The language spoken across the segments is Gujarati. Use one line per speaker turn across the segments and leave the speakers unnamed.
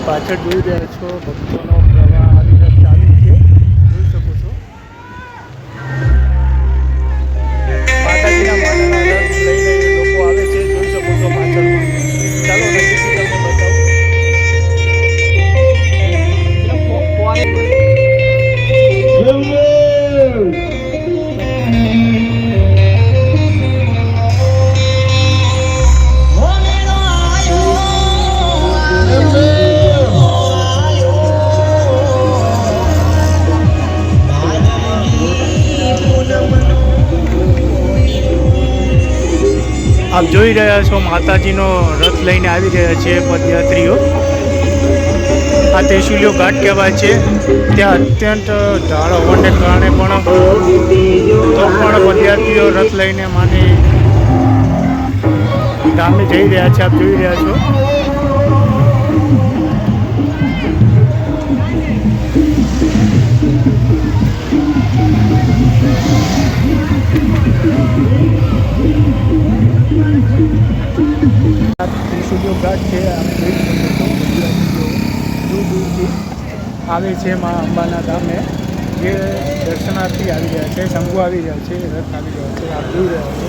પાછળ જોઈ રહ્યા છો ભક્તોનો પ્રવાહ આવી રહ્યો ચાલુ છે, જોઈ શકો છો. માતાજીના માતાના રથ લઈને લોકો આવે છે, જોઈ શકો છો પાછળમાં. ચાલો નજીકથી તમને બતાવું. આપ જોઈ રહ્યા છો માતાજીનો રથ લઈને આવી રહ્યા છે પદયાત્રીઓ. આ ત્રિશુલિયો ઘાટ કહેવાય છે. ત્યાં અત્યંત ઢાળ હોવાને કારણે પણ પદયાત્રીઓ રથ લઈને માની ધામે જઈ રહ્યા છે. આપ જોઈ રહ્યા છો. ત્રિશુલિયો ઘાટ છે. આપ જોઈ શકો છો દૂર દૂરથી આવે છે મા અંબાના ધામે, જે દર્શનાર્થી આવી રહ્યા છે, શંભુ આવી રહ્યા છે, રથ આવી રહ્યા છે. આપ જોઈ રહ્યા છો.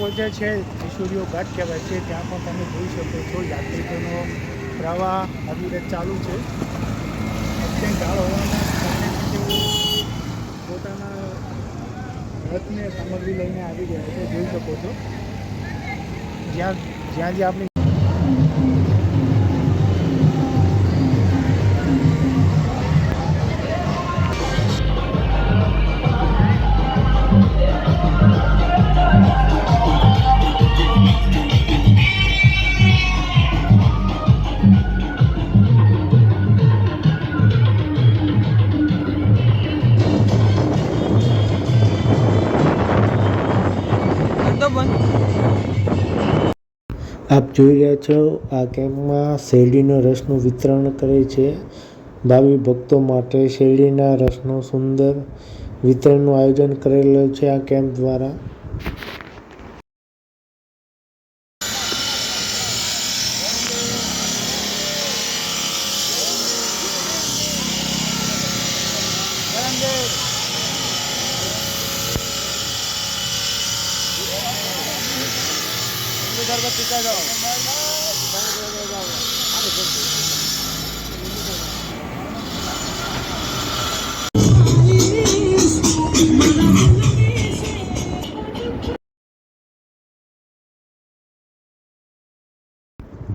પહોંચે છે ત્રિશુલિયો ઘાટ કહેવાય છે. ત્યાં પણ તમે જોઈ શકો છો યાત્રિકોનો પ્રવાહ અવિરત ચાલુ છે. અત્યંત ઢાળ હોવાના કારણે તેઓ પોતાના રથને સામગ્રી લઈને આવી રહ્યા છે, જોઈ શકો છો. જ્યાં જ્યાં આપણી આપ જોઈ રહ્યા છો આ કેમ્પમાં શેરડીનો રસનું વિતરણ કરે છે. ભાવિ ભક્તો માટે શેરડીના રસનું સુંદર વિતરણનું આયોજન કરેલું છે આ કેમ્પ દ્વારા.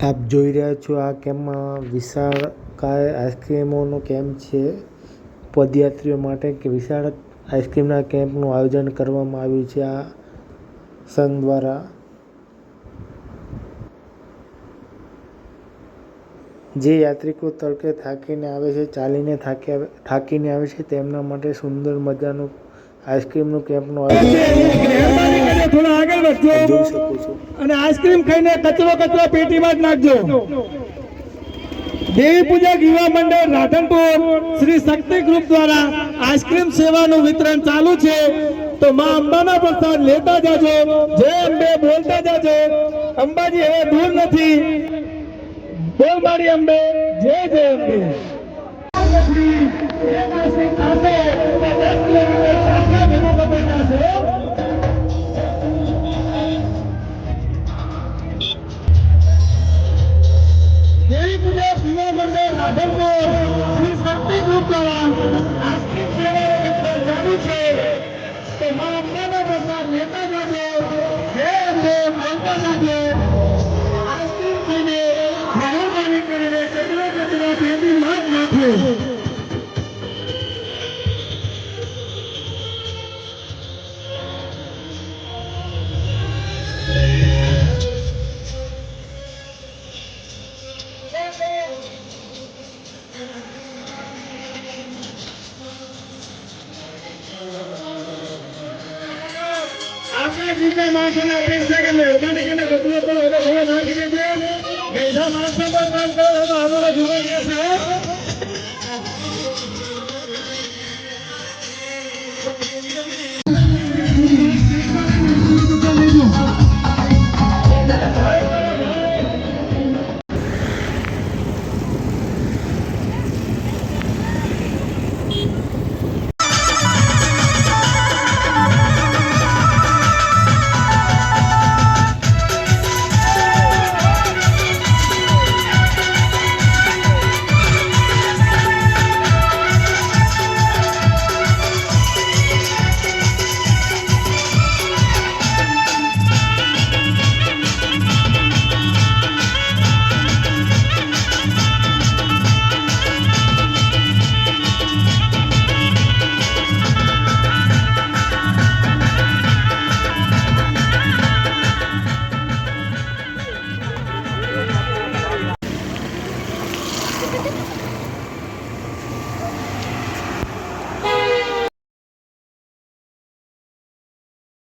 આપ જોઈ રહ્યા છો આ કેમ્પમાં વિશાળ કાય આઈસ્ક્રીમોનો કેમ્પ છે. પદયાત્રીઓ માટે કે વિશાળ આઈસ્ક્રીમના કેમ્પનું આયોજન કરવામાં આવ્યું છે આ સંઘ દ્વારા. જે યાત્રિકો તડકે થાકીને આવે છે, ચાલીને થાકીને આવે છે, તેમના માટે સુંદર મજાનું આઈસ્ક્રીમનું કેમ્પનું આયોજન થોડા આગળ વધજો અને આઈસ્ક્રીમ ખાઈને કચરો પેટીમાં જ નાખજો. દેવી પૂજક યુવા મંડળ રાધનપુર શ્રી શક્તિ ગ્રુપ દ્વારા આઈસ્ક્રીમ સેવાનું વિતરણ ચાલુ છે. તો માં અંબાના પ્રસાદ લેતા જાજો, જય અંબે બોલતા જાજો.
અંબાજી હવે દૂર નથી. બોલ મારી અંબે, જય જય અંબે. દેવી પૂજા શિવા મંદિર રાધનપુર શ્રી શક્તિ ગ્રુપ દ્વારા આજથી સેવા ચાલુ છે. તો મા અંબાના પ્રસાદ લેતા જજો. જય અંબે, માતા જજો. આજથી થઈને મહેરબાની કરીને કચરા પેટી માં જ નાખો. આપણે જીતા માણસોને અપેક્ષા કે મહેરબાની કરીને બધું પણ હવે થોડો નાખી દેજો. ગઈઢા માણસો પર કામ કરો તો આગળ જોવા ગયા સાહેબ.